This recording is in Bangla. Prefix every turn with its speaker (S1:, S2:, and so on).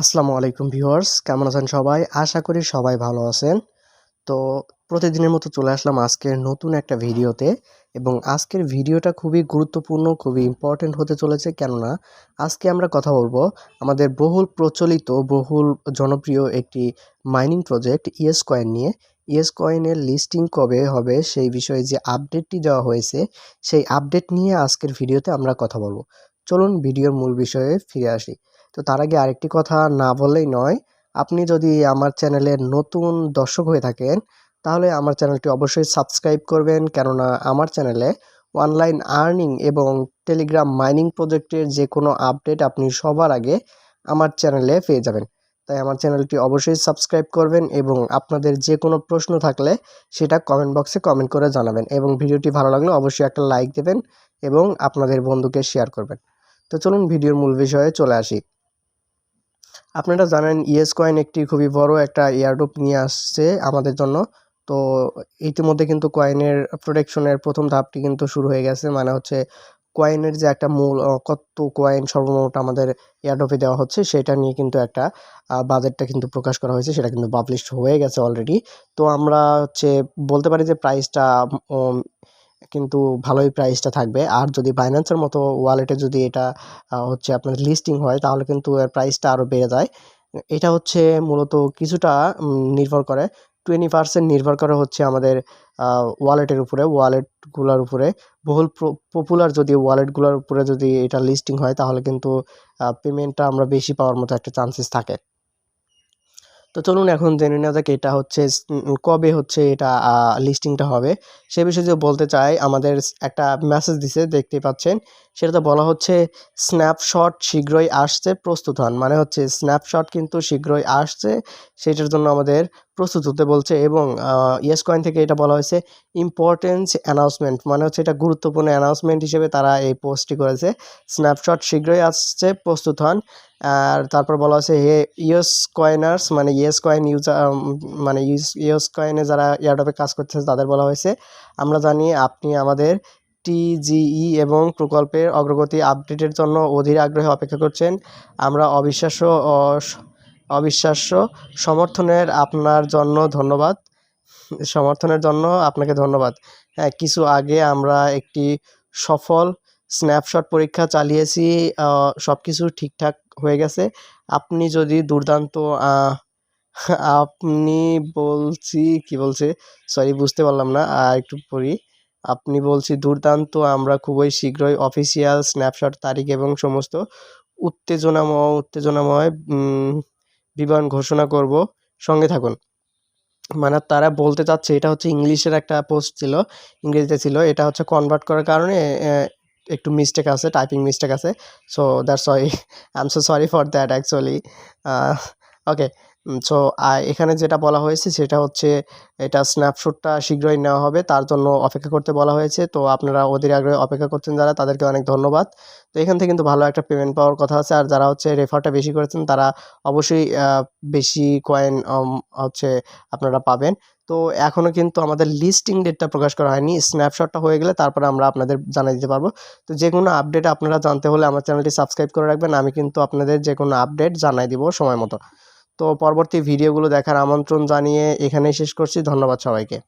S1: আসসালামু আলাইকুম ভিউয়ার্স, কেমন আছেন সবাই? আশা করি সবাই ভালো আছেন। তো প্রতিদিনের মতো চলে আসলাম আজকের নতুন একটা ভিডিওতে এবং আজকের ভিডিওটা খুবই গুরুত্বপূর্ণ, খুবই ইম্পর্টেন্ট হতে চলেছে। কেননা আজকে আমরা কথা বলবো আমাদের বহুল প্রচলিত, বহুল জনপ্রিয় একটি মাইনিং প্রজেক্ট ইয়েস কয়েন নিয়ে। ইয়েস কয়েনের লিস্টিং কবে হবে সেই বিষয়ে যে আপডেটটি দেওয়া হয়েছে, সেই আপডেট নিয়ে আজকের ভিডিওতে আমরা কথা বলবো। চলুন ভিডিওর মূল বিষয়ে ফিরে আসি। তো তার আগে আরেকটি কথা না বললেই নয়, আপনি যদি আমার চ্যানেলের নতুন দর্শক হয়ে থাকেন তাহলে আমার চ্যানেলটি অবশ্যই সাবস্ক্রাইব করবেন, কেননা আমার চ্যানেলে অনলাইন আর্নিং এবং টেলিগ্রাম মাইনিং প্রজেক্টের যে কোনো আপডেট আপনি সবার আগে আমার চ্যানেলে পেয়ে যাবেন। তাই আমার চ্যানেলটি অবশ্যই সাবস্ক্রাইব করবেন এবং আপনাদের যে কোনো প্রশ্ন থাকলে সেটা কমেন্ট বক্সে কমেন্ট করে জানাবেন এবং ভিডিওটি ভালো লাগলে অবশ্যই একটা লাইক দেবেন এবং আপনাদের বন্ধুকে শেয়ার করবেন। তো চলুন ভিডিওর মূল বিষয়ে চলে আসি। আপনারা জানেন ইয়েস কয়েন একটি খুবই বড় একটা এয়ারড্রপ নিয়ে আসছে আমাদের জন্য। তো ইতিমধ্যে কিন্তু কয়েনের প্রোটেকশনের প্রথম ধাপটি কিন্তু শুরু হয়ে গেছে। মানে হচ্ছে কয়েনের যে একটা মূল কত কয়েন সর্বমোট আমাদের এয়ারড্রপে দেওয়া হচ্ছে সেটা নিয়ে কিন্তু একটা বাজেটটা কিন্তু প্রকাশ করা হয়েছে, সেটা কিন্তু পাবলিশড হয়ে গেছে অলরেডি। তো আমরা হচ্ছে বলতে পারি যে প্রাইসটা কিন্তু ভালোই প্রাইসটা থাকবে। আর যদি বাইন্যান্সের মতো ওয়ালেটে যদি এটা হচ্ছে আপনার লিস্টিং হয় তাহলে কিন্তু এর প্রাইসটা আরও বেড়ে যায়। এটা হচ্ছে মূলত কিছুটা নির্ভর করে, 20% নির্ভর করে হচ্ছে আমাদের ওয়ালেটের উপরে, ওয়ালেটগুলোর উপরে। বহুল পপুলার যদি ওয়ালেটগুলোর উপরে যদি এটা লিস্টিং হয় তাহলে কিন্তু পেমেন্টটা আমরা বেশি পাওয়ার মতো একটা চান্সেস থাকে। তো চলুন এখন জেনে নেওয়া যাক এটা হচ্ছে কবে হচ্ছে এটা লিস্টিংটা হবে। সে বিষয়ে যদি বলতে চাই, আমাদের একটা মেসেজ দিছে দেখতেই পাচ্ছেন। সেটাতে বলা হচ্ছে স্ন্যাপশট শীঘ্রই আসছে, প্রস্তুত হন। মানে হচ্ছে স্ন্যাপশট কিন্তু শীঘ্রই আসছে, সেটার জন্য আমাদের প্রস্তুত হতে বলছে। এবং ইয়েস কয়েন থেকে এটা বলা হয়েছে ইম্পর্টেন্স অ্যানাউন্সমেন্ট, মানে হচ্ছে এটা গুরুত্বপূর্ণ অ্যানাউন্সমেন্ট হিসেবে তারা এই পোস্টটি করেছে। স্ন্যাপশট শীঘ্রই আসছে, প্রস্তুত হন। আর তারপর বলা হয়েছে ইয়েস কয়েনার্স, মানে ইয়েস কয়েন ইউজার, মানে ইয়েস কয়েনে যারা এয়ারড্রপে কাজ করতেছে তাদের বলা হয়েছে, আমরা জানি আপনি আমাদের টিজিই এবং প্রকল্পের অগ্রগতি আপডেটের জন্য অধীর আগ্রহে অপেক্ষা করছেন। আমরা অবিশ্বাস্য সমর্থনের আপনার জন্য ধন্যবাদ, সমর্থনের জন্য আপনাকে ধন্যবাদ। হ্যাঁ, কিছু আগে আমরা একটি সফল স্ন্যাপশট পরীক্ষা চালিয়েছি, সব কিছু ঠিকঠাক হয়ে গেছে। আপনি যদি দুর্দান্ত আপনি বলছি কি বলছে, সরি বুঝতে পারলাম না, একটু পড়ি। আপনি বলছি দুর্দান্ত, আমরা খুবই শীঘ্রই অফিসিয়াল স্ন্যাপশট তারিখ এবং সমস্ত উত্তেজনাময় বিবরণ ঘোষণা করব, সঙ্গে থাকুন। মানে তারা বলতে চাচ্ছে, এটা হচ্ছে ইংলিশের একটা পোস্ট ছিল, ইংরেজিতে ছিল, এটা হচ্ছে কনভার্ট করার কারণে একটু মিস্টেক আছে, টাইপিং মিস্টেক আছে। So that's why I am so sorry for that actually. Okay, so এখানে যেটা বলা হয়েছে সেটা হচ্ছে এটা স্ন্যাপশটটা শীঘ্রই নেওয়া হবে, তার জন্য অপেক্ষা করতে বলা হয়েছে। তো আপনারা অধীর আগ্রহে অপেক্ষা করছেন যারা, তাদেরকে অনেক ধন্যবাদ। তো এখান থেকে কিন্তু ভালো একটা পেমেন্ট পাওয়ার কথা আছে। আর যারা হচ্ছে রেফারটা বেশি করেছেন তারা অবশ্যই বেশি কয়েন হচ্ছে আপনারা পাবেন। তো এখনও কিন্তু আমাদের লিস্টিং ডেটটা প্রকাশ করা হয়নি, স্ন্যাপশটটা হয়ে গেলে তারপরে আমরা আপনাদের জানিয়ে দিতে পারবো। তো যে কোনো আপডেট আপনারা জানতে হলে আমার চ্যানেলটি সাবস্ক্রাইব করে রাখবেন, আমি কিন্তু আপনাদের যে কোনো আপডেট জানাই দিব সময় মতো। তো পরবর্তী ভিডিওগুলো দেখার আমন্ত্রণ জানিয়ে এখানেই শেষ করছি। ধন্যবাদ সবাইকে।